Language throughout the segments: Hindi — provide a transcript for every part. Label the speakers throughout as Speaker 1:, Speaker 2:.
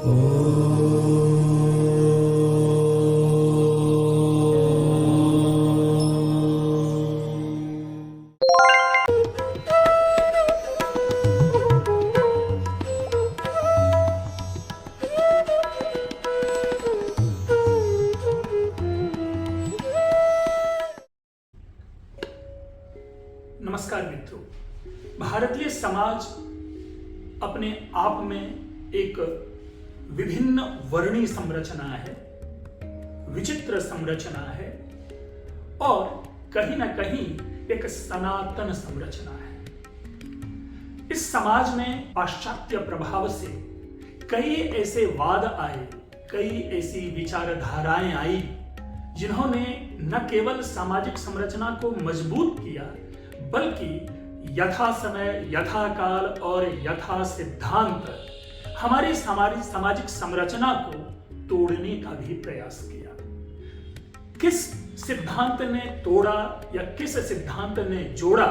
Speaker 1: नमस्कार मित्रों, भारतीय समाज अपने आप में एक विभिन्न वर्णीय संरचना है, विचित्र संरचना है और कहीं ना कहीं एक सनातन संरचना है। इस समाज में पाश्चात्य प्रभाव से कई ऐसे वाद आए, कई ऐसी विचारधाराएं आई जिन्होंने न केवल सामाजिक संरचना को मजबूत किया बल्कि यथा समय, यथा काल और यथा सिद्धांत हमारी सामाजिक संरचना को तोड़ने का भी प्रयास किया। किस सिद्धांत ने तोड़ा या किस सिद्धांत ने जोड़ा,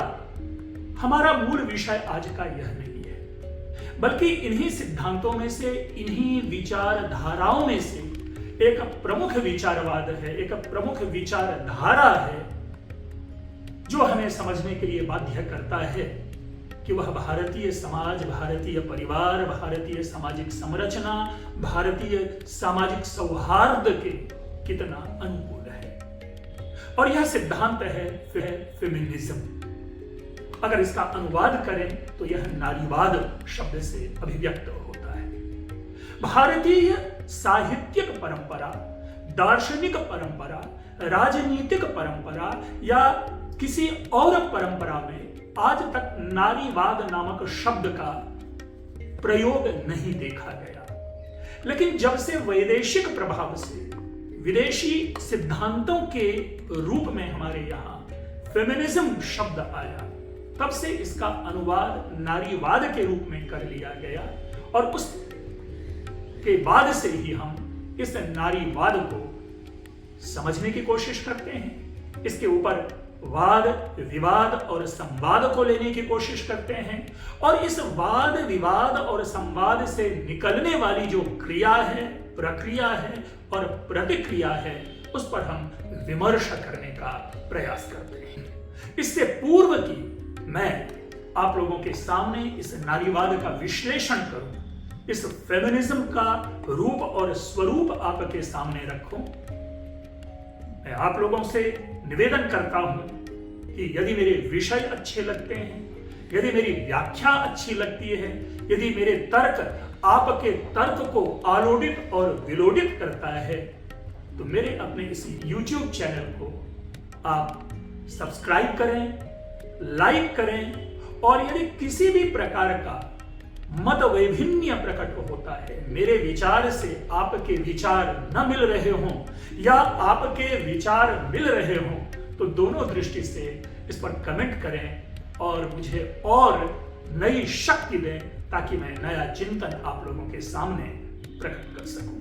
Speaker 1: हमारा मूल विषय आज का यह नहीं है, बल्कि इन्हीं सिद्धांतों में से, इन्हीं विचारधाराओं में से एक प्रमुख विचारवाद है, एक प्रमुख विचारधारा है जो हमें समझने के लिए बाध्य करता है कि वह भारतीय समाज, भारतीय परिवार, भारतीय सामाजिक संरचना, भारतीय सामाजिक सौहार्द के कितना अनुकूल है। और यह सिद्धांत है फेमिनिज्म। अगर इसका अनुवाद करें तो यह नारीवाद शब्द से अभिव्यक्त होता है। भारतीय साहित्यिक परंपरा, दार्शनिक परंपरा, राजनीतिक परंपरा या किसी और परंपरा में आज तक नारीवाद नामक शब्द का प्रयोग नहीं देखा गया। लेकिन जब से वैदेशिक प्रभाव से, विदेशी सिद्धांतों के रूप में हमारे यहां फेमिनिज्म शब्द आया, तब से इसका अनुवाद नारीवाद के रूप में कर लिया गया और उस के बाद से ही हम इस नारीवाद को समझने की कोशिश करते हैं, इसके ऊपर वाद विवाद और संवाद को लेने की कोशिश करते हैं और इस वाद विवाद और संवाद से निकलने वाली जो क्रिया है, प्रक्रिया है और प्रतिक्रिया है, उस पर हम विमर्श करने का प्रयास करते हैं। इससे पूर्व कि मैं आप लोगों के सामने इस नारीवाद का विश्लेषण करूं, इस फेमिनिज्म का रूप और स्वरूप आपके सामने रखूं, मैं आप लोगों से निवेदन करता हूं कि यदि मेरे विषय अच्छे लगते हैं, यदि मेरी व्याख्या अच्छी लगती है, यदि मेरे तर्क आपके तर्क को आलोडित और विलोडित करता है, तो मेरे अपने इस YouTube चैनल को आप सब्सक्राइब करें, लाइक करें और यदि किसी भी प्रकार का मत वैभिन्य प्रकट होता है, मेरे विचार से आपके विचार न मिल रहे हों या आपके विचार मिल रहे हों, तो दोनों दृष्टि से इस पर कमेंट करें और मुझे और नई शक्ति दें ताकि मैं नया चिंतन आप लोगों के सामने प्रकट कर सकूं।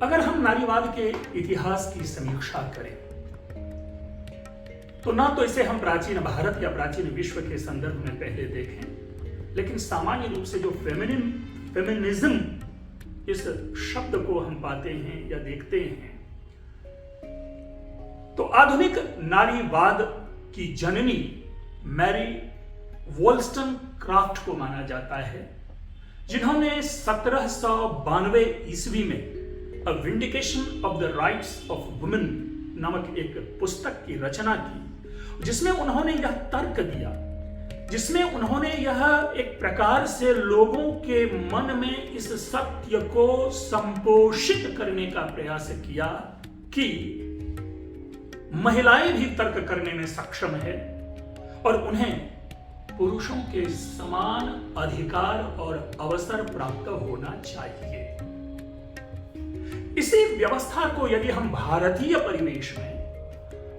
Speaker 1: अगर हम नारीवाद के इतिहास की समीक्षा करें तो ना तो इसे हम प्राचीन भारत या प्राचीन विश्व के संदर्भ में पहले देखें, लेकिन सामान्य रूप से जो फेमिनिज्म इस शब्द को हम पाते हैं या देखते हैं, तो आधुनिक नारीवाद की जननी मैरी वॉलस्टनक्राफ्ट को माना जाता है, जिन्होंने 1792 ईस्वी में a vindication of the rights of women नामक एक पुस्तक की रचना की, जिसमें उन्होंने यह तर्क दिया, जिसमें उन्होंने यह एक प्रकार से लोगों के मन में इस सत्य को संपोषित करने का प्रयास किया कि महिलाएं भी तर्क करने में सक्षम है और उन्हें पुरुषों के समान अधिकार और अवसर प्राप्त होना चाहिए। इसी व्यवस्था को यदि हम भारतीय परिवेश में,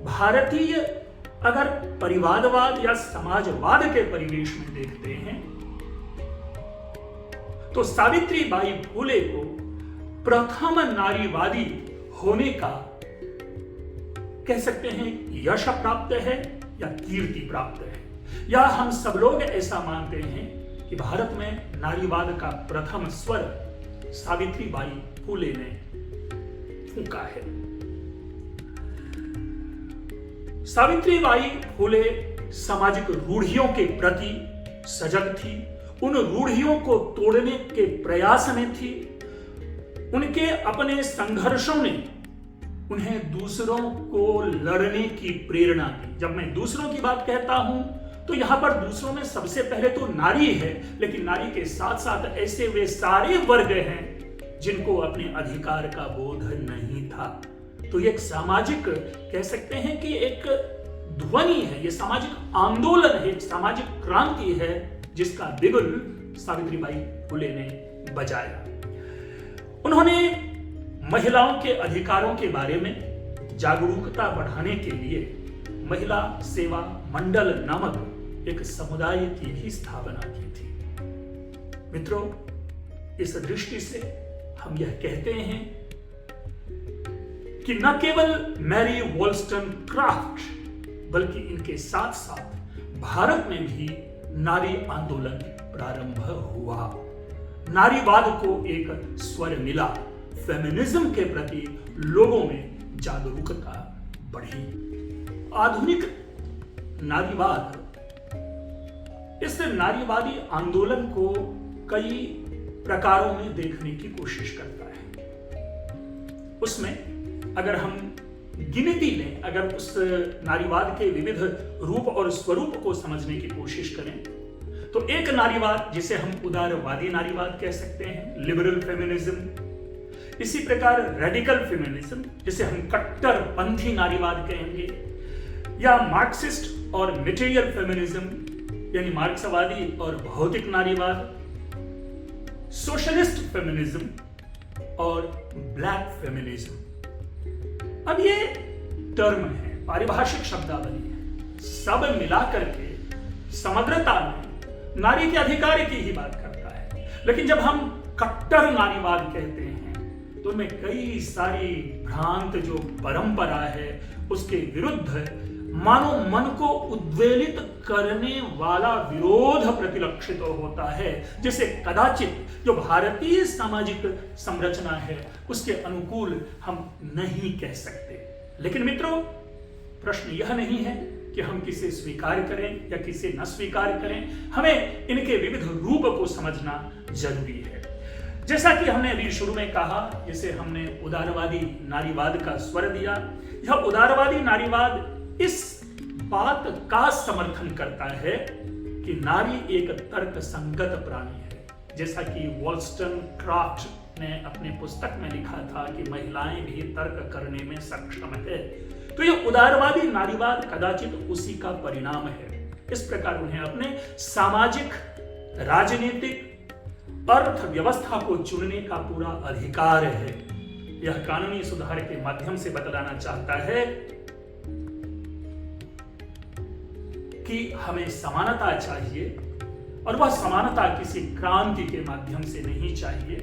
Speaker 1: भारतीय अगर परिवारवाद या समाजवाद के परिवेश में देखते हैं, तो सावित्रीबाई फुले को प्रथम नारीवादी होने का कह सकते हैं यश प्राप्त है या कीर्ति प्राप्त है, या हम सब लोग ऐसा मानते हैं कि भारत में नारीवाद का प्रथम स्वर सावित्रीबाई फुले ने फूंका है। सावित्रीबाई फुले सामाजिक रूढ़ियों के प्रति सजग थी, उन रूढ़ियों को तोड़ने के प्रयास में थी। उनके अपने संघर्षों ने उन्हें दूसरों को लड़ने की प्रेरणा दी। जब मैं दूसरों की बात कहता हूं तो यहां पर दूसरों में सबसे पहले तो नारी है, लेकिन नारी के साथ साथ ऐसे वे सारे वर्ग हैं जिनको अपने अधिकार का बोध नहीं था। तो ये एक सामाजिक, कह सकते हैं कि एक ध्वनि है, ये सामाजिक आंदोलन है, एक सामाजिक क्रांति है जिसका बिगुल सावित्रीबाई फुले ने बजाया। उन्होंने महिलाओं के अधिकारों के बारे में जागरूकता बढ़ाने के लिए महिला सेवा मंडल नामक एक समुदाय की भी स्थापना की थी। मित्रों, इस दृष्टि से हम यह कहते हैं कि न केवल मैरी वॉलस्टनक्राफ्ट बल्कि इनके साथ साथ भारत में भी नारी आंदोलन प्रारंभ हुआ। नारीवाद को एक स्वर मिला, फेमिनिज्म के प्रति लोगों में जागरूकता बढ़ी। आधुनिक नारीवाद इस नारीवादी आंदोलन को कई प्रकारों में देखने की कोशिश करता है। उसमें अगर हम गिनती लें, अगर उस नारीवाद के विविध रूप और स्वरूप को समझने की कोशिश करें तो एक नारीवाद जिसे हम उदारवादी नारीवाद कह सकते हैं, लिबरल फेमिनिज्म। इसी प्रकार रेडिकल फेमिनिज्म जिसे हम कट्टरपंथी नारीवाद कहेंगे, या मार्क्सिस्ट और मटेरियल फेमिनिज्म यानी मार्क्सवादी और भौतिक नारीवाद, सोशलिस्ट फेमिनिज्म और ब्लैक फेमिनिज्म। अब ये टर्म है, पारिभाषिक शब्दावली है, सब मिलाकर के समग्रता में नारी के अधिकार की ही बात करता है। लेकिन जब हम कट्टर नारीवाद कहते हैं तो उनमें कई सारी भ्रांत जो परंपरा है उसके विरुद्ध मानो मन को उद्वेलित करने वाला विरोध प्रतिलक्षित होता है, जिसे कदाचित जो भारतीय सामाजिक संरचना है उसके अनुकूल हम नहीं कह सकते। लेकिन मित्रों, प्रश्न यह नहीं है कि हम किसे स्वीकार करें या किसे न स्वीकार करें, हमें इनके विविध रूप को समझना जरूरी है। जैसा कि हमने अभी शुरू में कहा, जिसे हमने उदारवादी नारीवाद का स्वर दिया, यह उदारवादी नारीवाद इस बात का समर्थन करता है कि नारी एक तर्क संगत प्राणी है। जैसा कि वॉलस्टनक्राफ्ट ने अपने पुस्तक में लिखा था कि महिलाएं भी तर्क करने में सक्षम है, तो यह उदारवादी नारीवाद कदाचित उसी का परिणाम है। इस प्रकार उन्हें अपने सामाजिक, राजनीतिक, अर्थव्यवस्था को चुनने का पूरा अधिकार है। यह कानूनी सुधार के माध्यम से बतलाना चाहता है कि हमें समानता चाहिए, और वह समानता किसी क्रांति के माध्यम से नहीं चाहिए।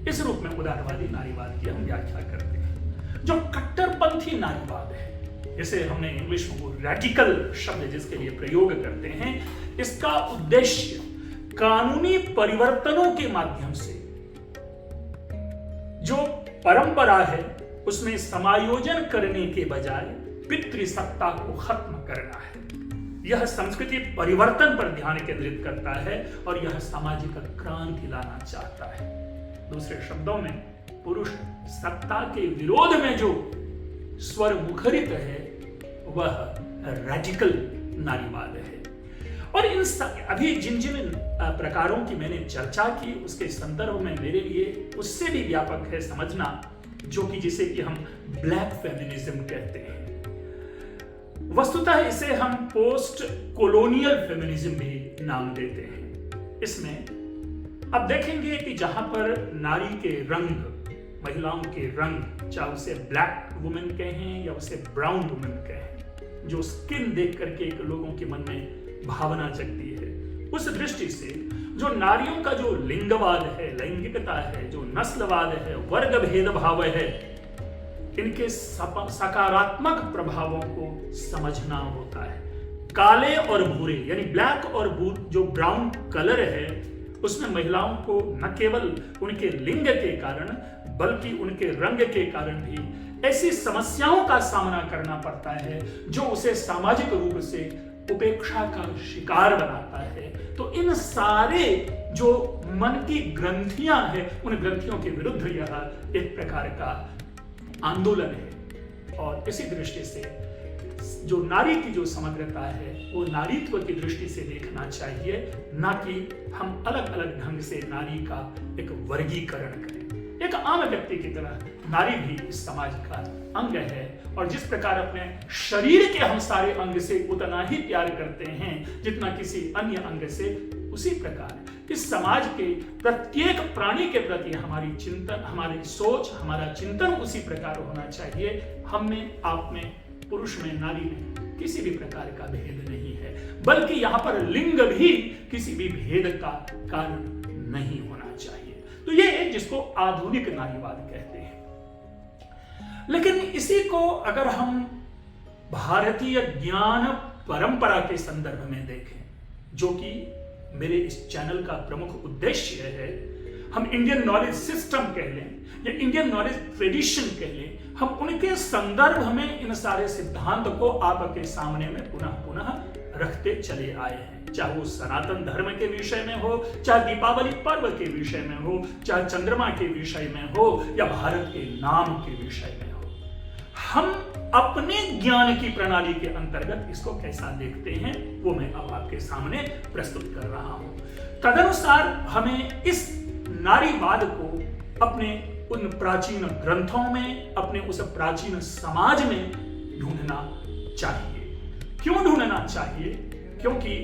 Speaker 1: इस रूप में उदारवादी नारीवाद की हम व्याख्या करते हैं। जो कट्टरपंथी नारीवाद है, जिसे हमने इंग्लिश में रेडिकल शब्द जिसके लिए प्रयोग करते हैं, इसका उद्देश्य कानूनी परिवर्तनों के माध्यम से जो परंपरा है उसमें समायोजन करने के बजाय पितृसत्ता को खत्म करना है। यह संस्कृति परिवर्तन पर ध्यान केंद्रित करता है और यह सामाजिक क्रांति लाना चाहता है। दूसरे शब्दों में, पुरुष सत्ता के विरोध में जो स्वर मुखरित है वह रेडिकल नारीवाद है। और इन अभी जिन जिन प्रकारों की मैंने चर्चा की उसके संदर्भ में मेरे लिए उससे भी व्यापक है समझना, जो कि जिसे कि हम ब्लैक फेमिनिज्म कहते हैं। वस्तुतः इसे हम पोस्ट कोलोनियल फेमिनिज्म भी नाम देते हैं। इसमें अब देखेंगे कि जहां पर नारी के रंग, महिलाओं के रंग, चाहे उसे ब्लैक वुमेन कहें या उसे ब्राउन वुमेन कहें, जो स्किन देख करके एक लोगों के मन में भावना जगती है, उस दृष्टि से जो नारियों का जो लिंगवाद है, लैंगिकता है, जो नस्लवाद है, वर्ग भेदभाव है, इनके सकारात्मक प्रभावों को समझना होता है। काले और भूरे यानी ब्लैक और जो ब्राउन कलर है उसमें महिलाओं को न केवल उनके लिंग के कारण बल्कि उनके रंग के कारण भी ऐसी समस्याओं का सामना करना पड़ता है जो उसे सामाजिक रूप से उपेक्षा का शिकार बनाता है। तो इन सारे जो मन की ग्रंथियां हैं, उन ग्रंथियों के विरुद्ध यह एक प्रकार का आंदोलन है। और इसी दृष्टि से जो नारी की जो समग्रता है वो नारीत्व की दृष्टि से देखना चाहिए, ना कि हम अलग अलग ढंग से नारी का एक वर्गीकरण करें। एक आम व्यक्ति की तरह नारी भी इस समाज का अंग है और जिस प्रकार अपने शरीर के हम सारे अंग से उतना ही प्यार करते हैं जितना किसी अन्य अंग से, उसी प्रकार इस समाज के प्रत्येक प्राणी के प्रति हमारी चिंतन, हमारी सोच, हमारा चिंतन उसी प्रकार होना चाहिए। हम में, आप में, पुरुष में, नारी में किसी भी प्रकार का भेद नहीं है, बल्कि यहाँ पर लिंग भी किसी भी भेद का कारण नहीं होना चाहिए। तो ये है जिसको आधुनिक नारीवाद कहते हैं। लेकिन इसी को अगर हम भारतीय ज्ञान परंपरा के संदर्भ में देखें, जो कि मेरे इस चैनल का प्रमुख उद्देश्य है, हम इंडियन नॉलेज सिस्टम कह लें या इंडियन नॉलेज ट्रेडिशन कह लें, हम उनके संदर्भ में इन सारे सिद्धांत को आपके सामने में पुनः पुनः रखते चले आए हैं। चाहे वो सनातन धर्म के विषय में हो, चाहे दीपावली पर्व के विषय में हो, चाहे चंद्रमा के विषय में हो या भारत के नाम के विषय में हो, हम अपने ज्ञान की प्रणाली के अंतर्गत इसको कैसा देखते हैं वो मैं अब आपके सामने प्रस्तुत कर रहा हूं। तदनुसार हमें इस नारीवाद को अपने उन प्राचीन ग्रंथों में, अपने उस प्राचीन समाज में ढूंढना चाहिए। क्यों ढूंढना चाहिए? क्योंकि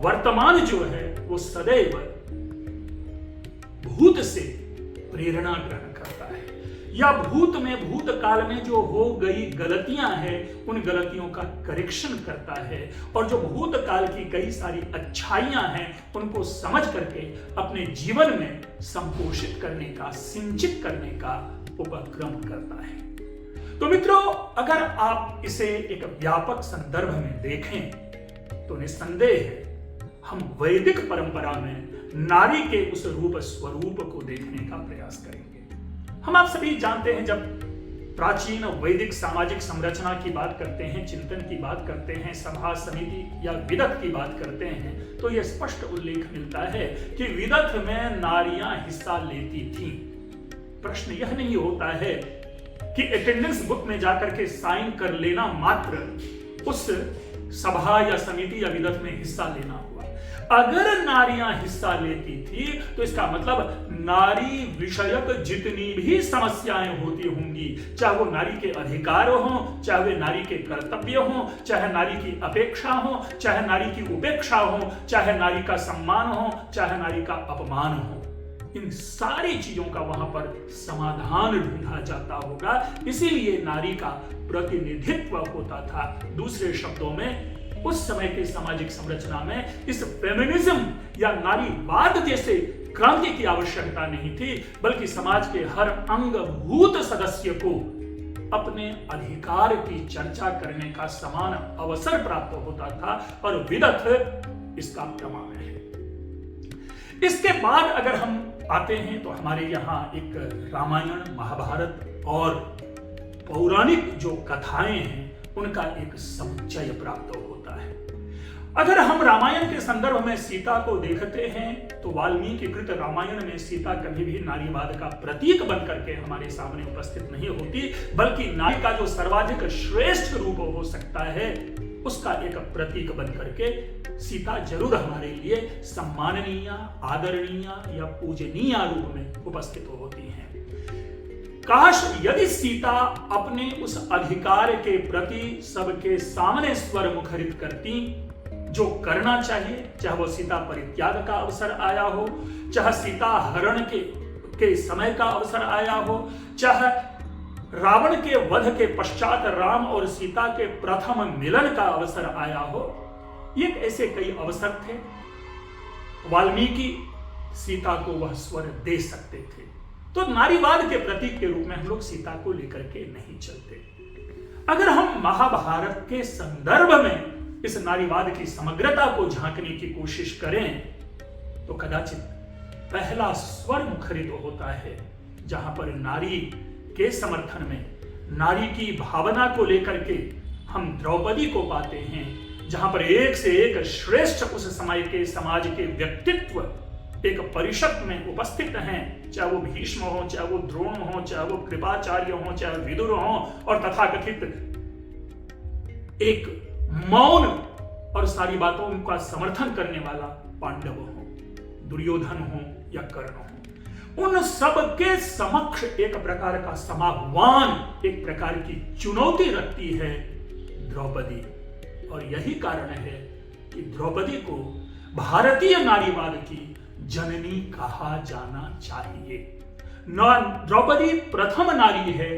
Speaker 1: वर्तमान जो है वो सदैव भूत से प्रेरणा ग्रहण करता है या भूत में, भूतकाल में जो हो गई गलतियां हैं उन गलतियों का करेक्शन करता है और जो भूतकाल की कई सारी अच्छाइयां हैं उनको समझ करके अपने जीवन में संपोषित करने का, सिंचित करने का उपक्रम करता है। तो मित्रों, अगर आप इसे एक व्यापक संदर्भ में देखें तो निस्संदेह हम वैदिक परंपरा में नारी के उस रूप स्वरूप को देखने का प्रयास करेंगे। हम आप सभी जानते हैं, जब प्राचीन वैदिक सामाजिक संरचना की बात करते हैं, चिंतन की बात करते हैं, सभा समिति या विदत की बात करते हैं, तो यह स्पष्ट उल्लेख मिलता है कि विदत में नारियां हिस्सा लेती थीं। प्रश्न यह नहीं होता है कि अटेंडेंस बुक में जाकर के साइन कर लेना मात्र उस सभा या समिति या विदत में हिस्सा लेना हुआ। अगर नारियां हिस्सा लेती थी तो इसका मतलब नारी विषयक जितनी भी समस्याएं होती होंगी, चाहे वो नारी के अधिकार हो, चाहे वे नारी के कर्तव्य हो, चाहे नारी की अपेक्षा हो, चाहे नारी की उपेक्षा हो, चाहे नारी का सम्मान हो, चाहे नारी का अपमान हो, इन सारी चीजों का वहां पर समाधान ढूंढा जाता होगा। इसीलिए नारी का प्रतिनिधित्व होता था। दूसरे शब्दों में उस समय के सामाजिक संरचना में इस फेमिनिज्म या नारीवाद जैसे क्रांति की आवश्यकता नहीं थी, बल्कि समाज के हर अंगभूत सदस्य को अपने अधिकार की चर्चा करने का समान अवसर प्राप्त होता था और विदत इसका प्रमाण है। इसके बाद अगर हम आते हैं तो हमारे यहाँ एक रामायण, महाभारत और पौराणिक जो कथाएं हैं उनका एक समुच्चय प्राप्त होता है। अगर हम रामायण के संदर्भ में सीता को देखते हैं तो वाल्मीकि कृत रामायण में सीता कभी भी नारीवाद का प्रतीक बन करके हमारे सामने उपस्थित नहीं होती, बल्कि नारी का जो सर्वाधिक श्रेष्ठ रूप हो सकता है उसका एक प्रतीक बन करके सीता जरूर हमारे लिए सम्माननीय, आदरणीय या पूजनीय रूप में उपस्थित होती हैं। काश यदि सीता अपने उस अधिकार के प्रति सबके सामने स्वर मुखरित करती जो करना चाहिए, चाहे वो सीता परित्याग का अवसर आया हो, चाहे सीता हरण के समय का अवसर आया हो, चाहे रावण के वध के पश्चात राम और सीता के प्रथम मिलन का अवसर आया हो, ये ऐसे कई अवसर थे। वाल्मीकि सीता को वह स्वर दे सकते थे। तो नारीवाद के प्रतीक के रूप में हम लोग सीता को लेकर के नहीं चलते। अगर हम महाभारत के संदर्भ में इस नारीवाद की समग्रता को झांकने की कोशिश करें तो कदाचित पहला स्वर मुखरित होता है, जहां पर नारी के समर्थन में, नारी की भावना को लेकर के हम द्रौपदी को पाते हैं, जहां पर एक से एक श्रेष्ठ उस समय के समाज के व्यक्तित्व एक परिषद में उपस्थित हैं, चाहे वो भीष्म हो, चाहे वो द्रोण हो, चाहे वो कृपाचार्य हो, चाहे विदुर हो, और तथाकथित एक मौन और सारी बातों का समर्थन करने वाला पांडव हो, दुर्योधन हो या कर्ण हो, उन सब के समक्ष एक प्रकार का समाह्वान, एक प्रकार की चुनौती रखती है द्रौपदी। और यही कारण है कि द्रौपदी को भारतीय नारीवाद की जननी कहा जाना चाहिए। द्रौपदी प्रथम नारी है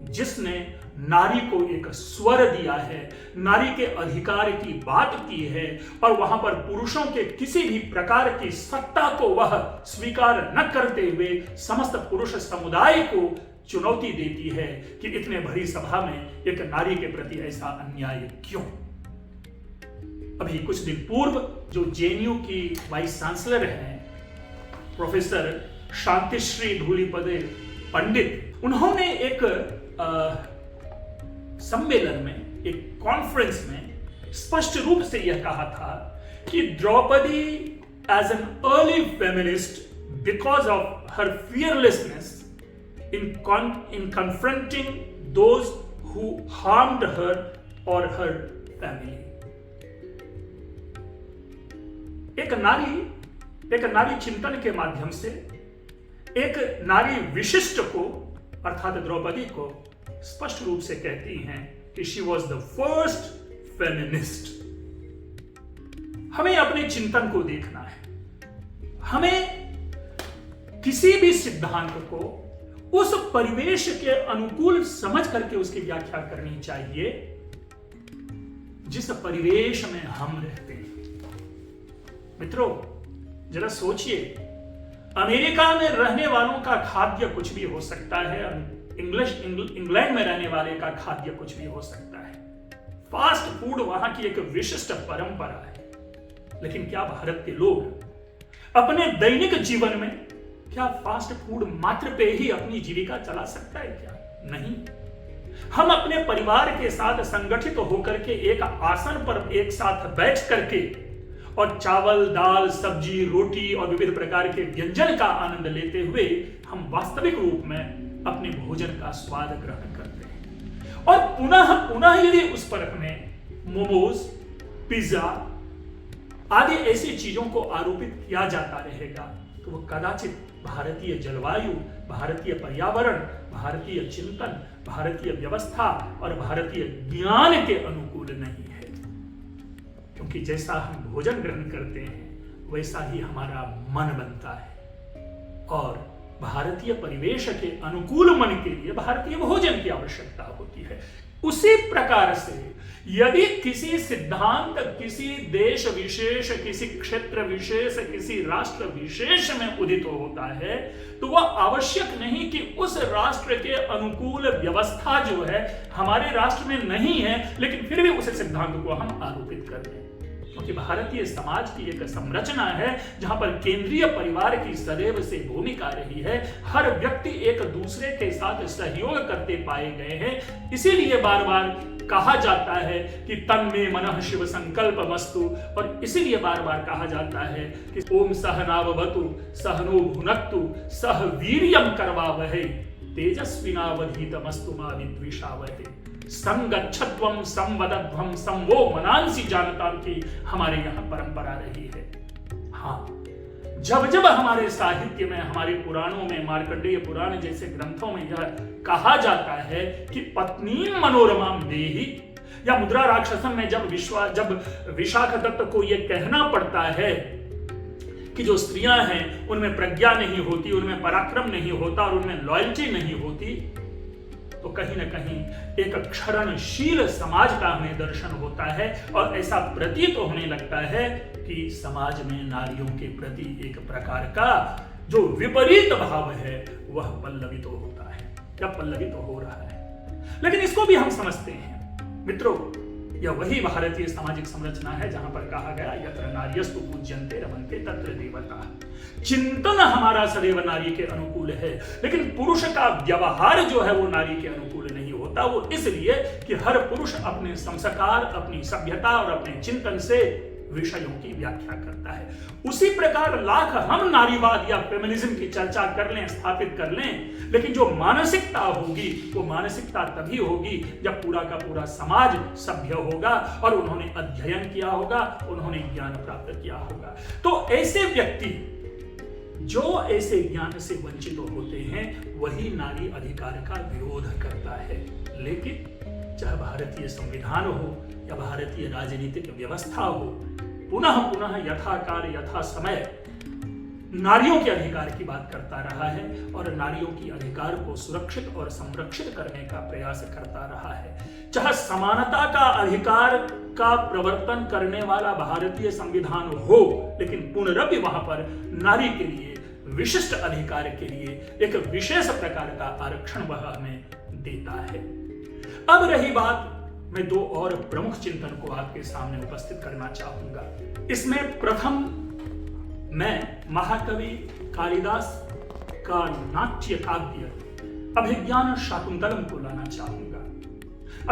Speaker 1: जिसने नारी को एक स्वर दिया है, नारी के अधिकार की बात की है, और वहां पर पुरुषों के किसी भी प्रकार की सत्ता को वह स्वीकार न करते हुए समस्त पुरुष समुदाय को चुनौती देती है कि इतने भरी सभा में एक नारी के प्रति ऐसा अन्याय क्यों। अभी कुछ दिन पूर्व जो जेएनयू की वाइस चांसलर हैं प्रोफेसर शांतिश्री धूलिपदे पंडित, उन्होंने एक सम्मेलन में, एक कॉन्फ्रेंस में स्पष्ट रूप से यह कहा था कि Draupadi as an early feminist, because of her fearlessness in confronting those who harmed her or her family. एक नारी चिंतन के माध्यम से एक नारी विशिष्ट को, अर्थात द्रौपदी को, स्पष्ट रूप से कहती हैं कि she was the first feminist. हमें अपने चिंतन को देखना है, हमें किसी भी सिद्धांत को उस परिवेश के अनुकूल समझ करके उसकी व्याख्या करनी चाहिए जिस परिवेश में हम रहते हैं। मित्रों, जरा सोचिए, अमेरिका में रहने वालों का खाद्य कुछ भी हो सकता है, इंग्लैंड में रहने वाले का खाद्य कुछ भी हो सकता है, फास्ट फूड वहां की एक विशिष्ट परंपरा है। लेकिन क्या भारत के लोग अपने दैनिक जीवन में क्या फास्ट फूड मात्र पे ही अपनी जीविका चला सकता है? क्या नहीं। हम अपने परिवार के साथ संगठित होकर के एक आसन पर एक साथ बैठ करके और चावल, दाल, सब्जी, रोटी और विविध प्रकार के व्यंजन का आनंद लेते हुए हम वास्तविक रूप में अपने भोजन का स्वाद ग्रहण करते हैं। और पुनः पुनः यदि उस पर हमें मोमोज, पिज्जा आदि ऐसी चीजों को आरोपित किया जाता रहेगा तो वो कदाचित भारतीय जलवायु, भारतीय पर्यावरण, भारतीय चिंतन, भारतीय व्यवस्था और भारतीय ज्ञान के अनुकूल नहीं है। क्योंकि जैसा हम भोजन ग्रहण करते हैं वैसा ही हमारा मन बनता है, और भारतीय परिवेश के अनुकूल मन के लिए भारतीय भोजन की आवश्यकता होती है। उसी प्रकार से यदि किसी सिद्धांत, किसी देश विशेष, किसी क्षेत्र विशेष, किसी राष्ट्र विशेष में उदित होता है तो वह आवश्यक नहीं कि उस राष्ट्र के अनुकूल व्यवस्था जो है हमारे राष्ट्र में नहीं है, लेकिन फिर भी उस सिद्धांत को हम आरोपित कर रहे हैं। क्योंकि भारतीय समाज की एक संरचना है जहां पर केंद्रीय परिवार की सदैव से भूमिका रही है, हर व्यक्ति एक दूसरे के साथ सहयोग करते पाए गए हैं। इसीलिए बार बार कहा जाता है कि तन में मनः शिव संकल्प मस्तु, और इसीलिए बार बार कहा जाता है कि ओम सहनावतु सहनो भुनक्तु सह वीर्यं करवावहै तेजस्विनावधीतमस्तु मा विद्विषावहै संगच्छध्वं संवदध्वं संवो मनांसि जानताम की हमारे यहाँ परंपरा रही है। हाँ, जब जब हमारे साहित्य में, हमारे पुराणों में, मार्कंडेय पुराण जैसे ग्रंथों में यह कहा जाता है कि पत्नी मनोरमाम देहि, या मुद्रा राक्षसम में जब विशाख दत्त को यह कहना पड़ता है कि जो स्त्रियां हैं उनमें प्रज्ञा नहीं होती, उनमें पराक्रम नहीं होता और उनमें लॉयल्टी नहीं होती, तो कहीं ना कहीं एक क्षरणशील समाज का हमें दर्शन होता है, और ऐसा प्रतीत होने लगता है कि समाज में नारियों के प्रति एक प्रकार का जो विपरीत भाव है वह पल्लवित होता है या पल्लवित हो रहा है। लेकिन इसको भी हम समझते हैं। मित्रों, यह वही भारतीय सामाजिक संरचना है जहां पर कहा गया यत्र नार्यस्तु पूज्यन्ते रमन्ते तत्र देवता। चिंतन हमारा सदैव नारी के अनुकूल है, लेकिन पुरुष का व्यवहार जो है वो नारी के अनुकूल नहीं होता। वो इसलिए कि हर पुरुष अपने संस्कार, अपनी सभ्यता और अपने चिंतन से विषयों की व्याख्या करता है। उसी प्रकार लाख हम नारीवाद या फेमिनिज्म की चर्चा कर लें, स्थापित कर लें, लेकिन जो मानसिकता होगी वो मानसिकता तभी होगी जब पूरा का पूरा समाज सभ्य होगा और उन्होंने अध्ययन किया होगा, उन्होंने ज्ञान प्राप्त किया होगा। तो ऐसे व्यक्ति जो ऐसे ज्ञान से वंचित होते हैं वही नारी अधिकार का विरोध करता है। लेकिन चाहे भारतीय संविधान हो या भारतीय राजनीतिक व्यवस्था हो, पुनः पुनः यथाकाल यथा समय नारियों के अधिकार की बात करता रहा है और नारियों की अधिकार को सुरक्षित और संरक्षित करने का प्रयास करता रहा है। चाहे समानता का अधिकार का प्रवर्तन करने वाला भारतीय संविधान हो, लेकिन पुनरपि वहां पर नारी के लिए विशिष्ट अधिकार के लिए एक विशेष प्रकार का आरक्षण वह हमें देता है। अब रही बात, मैं दो और प्रमुख चिंतन को आपके सामने उपस्थित करना चाहूंगा। इसमें प्रथम मैं महाकवि कालिदास का नाट्य काव्य अभिज्ञान शाकुंतलम को लाना चाहूंगा।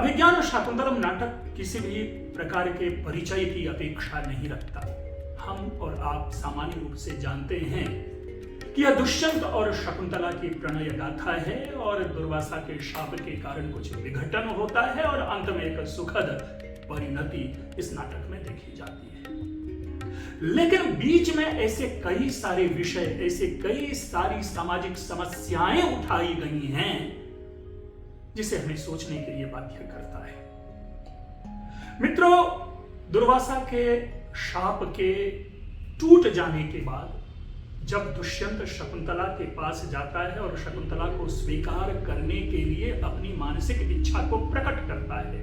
Speaker 1: अभिज्ञान शाकुंतलम नाटक किसी भी प्रकार के परिचय की अपेक्षा नहीं रखता। हम और आप सामान्य रूप से जानते हैं कि यह दुष्यंत और शकुंतला की प्रणय गाथा है और दुर्वासा के शाप के कारण कुछ विघटन होता है और अंत में एक सुखद परिणति इस नाटक में देखी जाती है। लेकिन बीच में ऐसे कई सारे विषय, ऐसे कई सारी सामाजिक समस्याएं उठाई गई हैं जिसे हमें सोचने के लिए बाध्य करता है। मित्रों, दुर्वासा के शाप के टूट जाने के बाद जब दुष्यंत शकुंतला के पास जाता है और शकुंतला को स्वीकार करने के लिए अपनी मानसिक इच्छा को प्रकट करता है,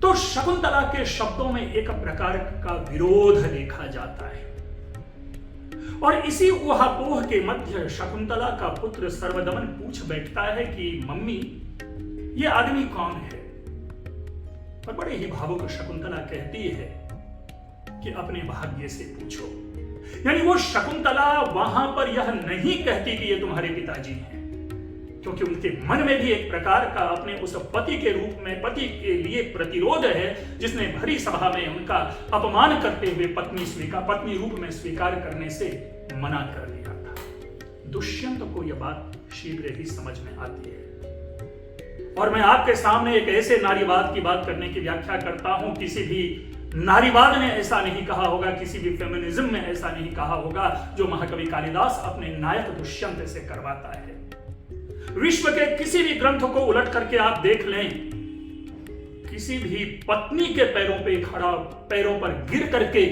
Speaker 1: तो शकुंतला के शब्दों में एक प्रकार का विरोध देखा जाता है। और इसी ऊहापोह के मध्य शकुंतला का पुत्र सर्वदमन पूछ बैठता है कि मम्मी, ये आदमी कौन है? और बड़े ही भावुक शकुंतला कहती है कि अपने भाग्य से पूछो। यानी वो शकुंतला वहां पर यह नहीं कहती कि ये तुम्हारे पिताजी हैं, क्योंकि उनके मन में भी एक प्रकार का अपने उस पति के रूप में, पति के लिए प्रतिरोध है जिसने भरी सभा में उनका अपमान करते हुए पत्नी रूप में स्वीकार करने से मना कर दिया था। दुष्यंत को यह बात शीघ्र ही समझ में आती है और मैं आपके सामने एक ऐसे नारीवाद की बात करने की व्याख्या करता हूं। किसी भी नारीवाद ने ऐसा नहीं कहा होगा, किसी भी फेमिनिज्म ने ऐसा नहीं कहा होगा जो महाकवि कालिदास अपने नायक दुष्यंत से करवाता है। विश्व के किसी भी ग्रंथ को उलट करके आप देख लें, किसी भी पत्नी के पैरों पर गिर करके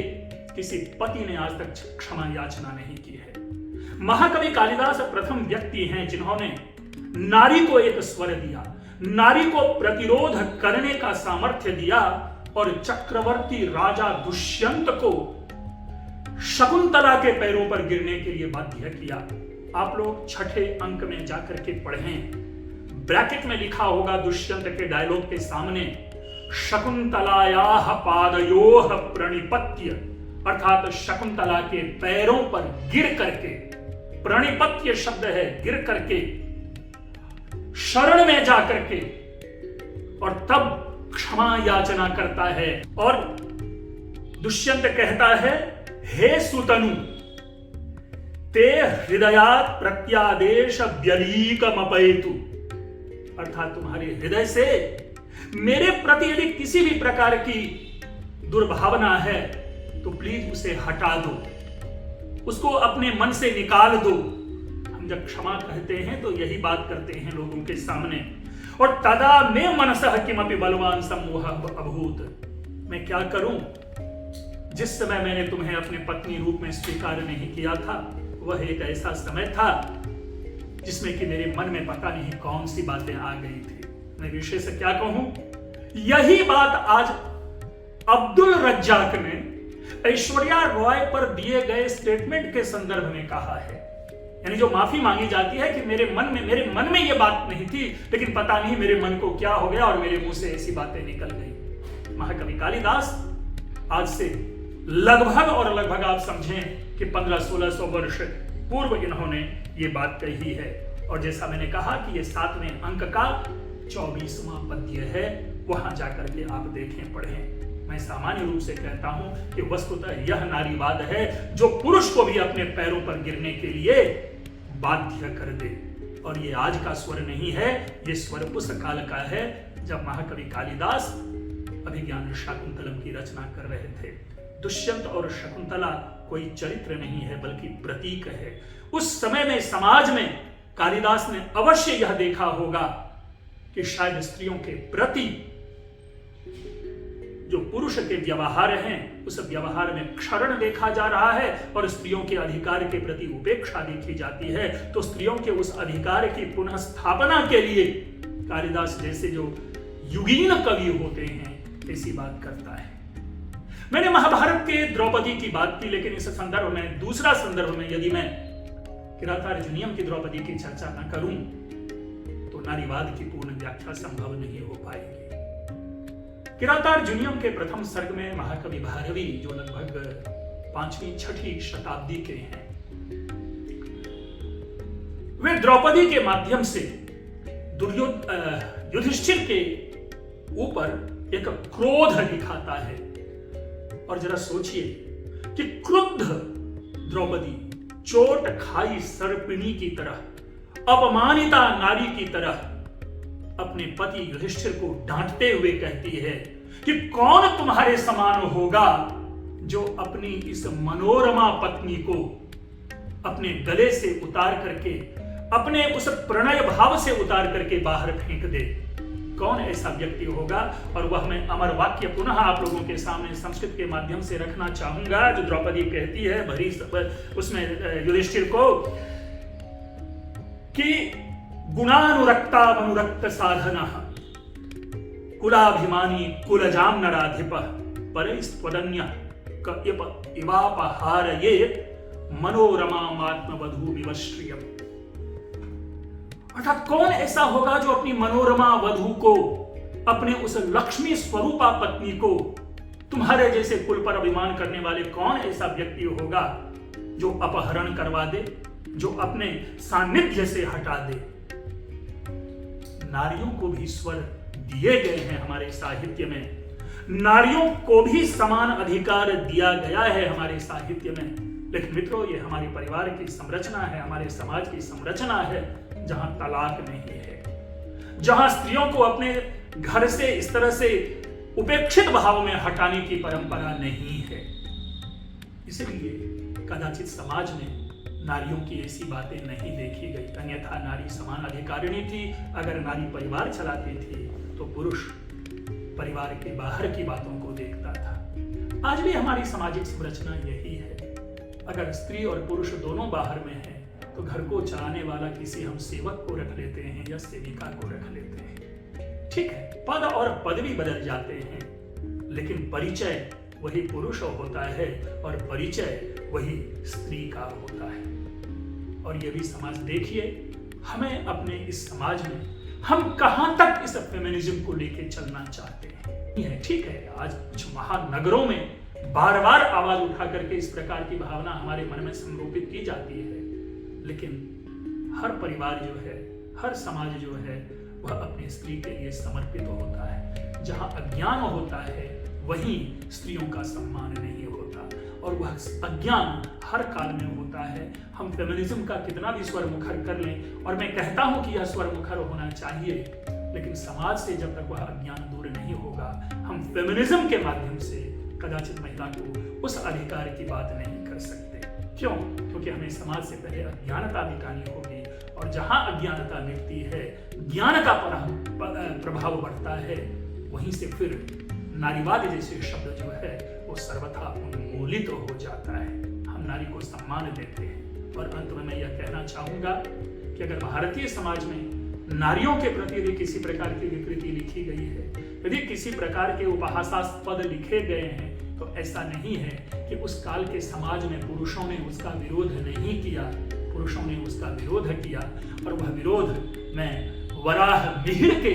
Speaker 1: किसी पति ने आज तक क्षमा याचना नहीं की है। महाकवि कालिदास प्रथम व्यक्ति हैं जिन्होंने नारी को एक स्वर दिया, नारी को प्रतिरोध करने का सामर्थ्य दिया और चक्रवर्ती राजा दुष्यंत को शकुंतला के पैरों पर गिरने के लिए बाध्य किया। आप लोग छठे अंक में जाकर के पढ़ें, ब्रैकेट में लिखा होगा दुष्यंत के डायलॉग के सामने, शकुंतलायाः पादयोः प्रणिपत्य, अर्थात शकुंतला के पैरों पर गिर करके, प्रणिपत्य शब्द है गिर करके, शरण में जाकर के, और तब क्षमा याचना करता है। और दुष्यंत कहता है, हे सुतनु, ते हृदयात् प्रत्यादेश व्यलीकमपैतु, अर्थात तुम्हारे हृदय से मेरे प्रति यदि किसी भी प्रकार की दुर्भावना है तो प्लीज उसे हटा दो, उसको अपने मन से निकाल दो। हम जब क्षमा कहते हैं तो यही बात करते हैं लोगों के सामने। और तदा में मनसः किमपि बलवान सम्मोह अभूत, मैं क्या करूं? जिस समय मैंने तुम्हें अपने पत्नी रूप में स्वीकार नहीं किया था वह एक ऐसा समय था जिसमें कि मेरे मन में पता नहीं कौन सी बातें आ गई थी। मैं विषय से क्या कहूं? यही बात आज अब्दुल रज्जाक ने ऐश्वर्या रॉय पर दिए गए स्टेटमेंट के संदर्भ में कहा है। यानी जो माफी मांगी जाती है कि मेरे मन में यह बात नहीं थी, लेकिन पता नहीं मेरे मन को क्या हो गया और मेरे मुंह से ऐसी बातें निकल गई। महाकवि कालिदास आज से लगभग आप समझें कि 1500-1600 वर्ष पूर्व इन्होंने ये बात कही है। और जैसा मैंने कहा कि ये 7वें अंक का 24वां पद्य है, वहां जाकर के आप देखें, पढ़ें। मैं सामान्य रूप से कहता हूं कि वस्तुतः यह नारीवाद है जो पुरुष को भी अपने पैरों पर गिरने के लिए बाध्य कर दे। और ये आज का स्वर नहीं है, ये स्वर उस काल का है जब महाकवि कालिदास अभिज्ञान शाकुंतलम की रचना कर रहे थे। दुष्यंत और शकुंतला कोई चरित्र नहीं है बल्कि प्रतीक है। उस समय में समाज में कालिदास ने अवश्य यह देखा होगा कि शायद स्त्रियों के प्रति जो पुरुष के व्यवहार हैं उस व्यवहार में क्षरण देखा जा रहा है और स्त्रियों के अधिकार के प्रति उपेक्षा देखी जाती है। तो स्त्रियों के उस अधिकार की पुनः स्थापना के लिए कालिदास जैसे जो युगीन कवि होते हैं ऐसी बात करता है। मैंने महाभारत के द्रौपदी की बात की, लेकिन इस संदर्भ में, दूसरा संदर्भ में यदि मैं किरातार्जुनीयम की द्रौपदी की चर्चा न करूं तो नारीवाद की पूर्ण व्याख्या संभव नहीं हो पाएगी। किरातार्जुनीयम के प्रथम सर्ग में महाकवि भारवी, जो लगभग 5वीं-6वीं शताब्दी के हैं, वे द्रौपदी के माध्यम से युधिष्ठिर के ऊपर एक क्रोध दिखाता है। और जरा सोचिए कि क्रुद्ध द्रौपदी चोट खाई सर्पिणी की तरह, अपमानिता नारी की तरह अपने पति युधिष्ठिर को डांटते हुए कहती है कि कौन तुम्हारे समान होगा जो अपनी इस मनोरमा पत्नी को अपने गले से उतार करके, अपने उस प्रणय भाव से उतार करके बाहर फेंक दे। कौन ऐसा व्यक्ति होगा? और वह मैं अमर वाक्य पुनः आप लोगों के सामने संस्कृत के माध्यम से रखना चाहूंगा, जो द्रौपदी कहती है भरी उसमें युधिष्ठिर को कि गुणानुरक्ता अनुरक्त साधना कुलाभिमानी कुलजाम नराधिप परिस्त्वदन्य इवापहारये मनोरमात्मवधू विवश्रियम। अर्थात कौन ऐसा होगा जो अपनी मनोरमा वधू को, अपने उस लक्ष्मी स्वरूपा पत्नी को, तुम्हारे जैसे कुल पर अभिमान करने वाले कौन ऐसा व्यक्ति होगा जो अपहरण करवा दे, जो अपने सानिध्य से हटा दे। नारियों को भी स्वर दिए गए हैं हमारे साहित्य में, नारियों को भी समान अधिकार दिया गया है हमारे साहित्य में। लेकिन मित्रों, ये हमारे परिवार की संरचना है, हमारे समाज की संरचना है जहां तलाक नहीं है, जहां स्त्रियों को अपने घर से इस तरह से उपेक्षित भाव में हटाने की परंपरा नहीं है। इसलिए कदाचित समाज में नारियों की ऐसी बातें नहीं देखी गई। अन्यथा नारी समान अधिकारिणी थी। अगर नारी परिवार चलाती थी तो पुरुष परिवार के बाहर की बातों को देखता था। आज भी हमारी सामाजिक संरचना यही है। अगर स्त्री और पुरुष दोनों बाहर में हैं तो घर को चलाने वाला किसी हम सेवक को रख लेते हैं या सेविका को रख लेते हैं। ठीक है, पद और पदवी बदल जाते हैं, लेकिन परिचय वही पुरुष होता है और परिचय वही स्त्री का होता है। और ये भी समाज देखिए, हमें अपने इस समाज में हम कहां तक इस फेमिनिज्म को लेके चलना चाहते हैं। ठीक है, आज कुछ महानगरों में बार बार आवाज उठा करके इस प्रकार की भावना हमारे मन में संरोपित की जाती है, लेकिन हर परिवार जो है, हर समाज जो है, वह अपनी स्त्री के लिए समर्पित होता है। जहां अज्ञान होता है वहीं स्त्रियों का सम्मान नहीं होता, और वह अज्ञान हर काल में होता है। हम फेमिनिज्म का कितना भी स्वर मुखर कर लें, और मैं कहता हूं कि यह स्वर मुखर होना चाहिए, लेकिन समाज से जब तक वह अज्ञान दूर नहीं होगा, हम फेमिनिज्म के माध्यम से कदाचित महिला को उस अधिकार की बात नहीं कर सकते। क्यों? क्योंकि हमें समाज से पहले अज्ञानता मिटानी होगी, और जहां अज्ञानता मिटती है, ज्ञान का प्रभाव बढ़ता है, वहीं से फिर नारीवाद जैसे शब्द जो है वो सर्वथा उन्मूलित हो जाता है। हम नारी को सम्मान देते हैं। और अंत में मैं यह कहना चाहूंगा कि अगर भारतीय समाज में नारियों के प्रति यदि किसी प्रकार की विकृति लिखी गई है, यदि किसी प्रकार के उपहासास्पद लिखे गए हैं, तो ऐसा नहीं है कि उस काल के समाज में पुरुषों ने उसका विरोध नहीं किया। पुरुषों ने उसका विरोध किया, और वह विरोध मैं वराह मिहिर के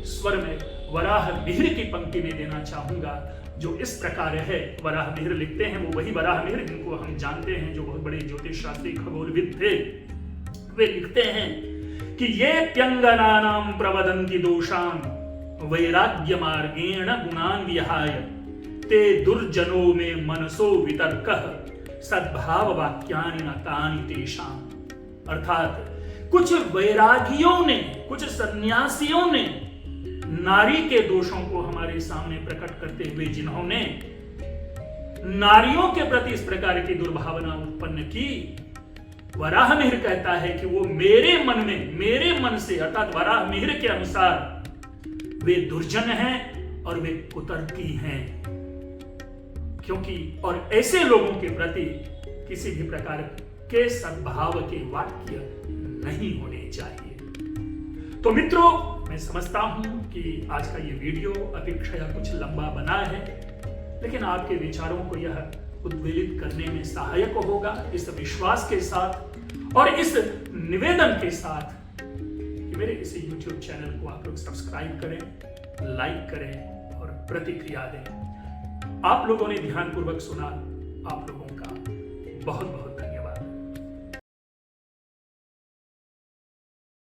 Speaker 1: स्वर में, वराह मिहिर की पंक्ति में देना चाहूंगा, जो इस प्रकार है। वराह मिहिर लिखते हैं, वो वही वराह मिहिर जिनको हम जानते हैं, जो बहुत बड़े ज्योतिष शास्त्री खगोलविद थे। वे लिखते हैं कि ये प्यंगनानां प्रवदन्ति दोषान् वैराग्य मार्गेण गुणान् विहाय ते दुर्जनो में मनसो वितर्कः सद्भाव वाक्यानि न तानि तेषाम्। अर्थात कुछ वैरागियों ने, कुछ सन्यासियों ने नारी के दोषों को हमारे सामने प्रकट करते हुए जिन्होंने नारियों के प्रति इस प्रकार की दुर्भावना उत्पन्न की, वराह मिहिर कहता है कि वो मेरे मन में, मेरे मन से, अर्थात वराह मिहिर के अनुसार वे दुर्जन हैं और वे कुतर्की हैं, क्योंकि और ऐसे लोगों के प्रति किसी भी प्रकार के सद्भाव के वाक्य नहीं होने चाहिए। तो मित्रों, मैं समझता हूं कि आज का ये वीडियो अपेक्षया कुछ लंबा बना है, लेकिन आपके विचारों को यह उद्वेलित करने में सहायक होगा, इस विश्वास के साथ और इस निवेदन के साथ कि मेरे इस YouTube चैनल को आप लोग सब्सक्राइब करें, लाइक करें और प्रतिक्रिया दें। आप लोगों ने ध्यानपूर्वक सुना, आप लोगों का बहुत बहुत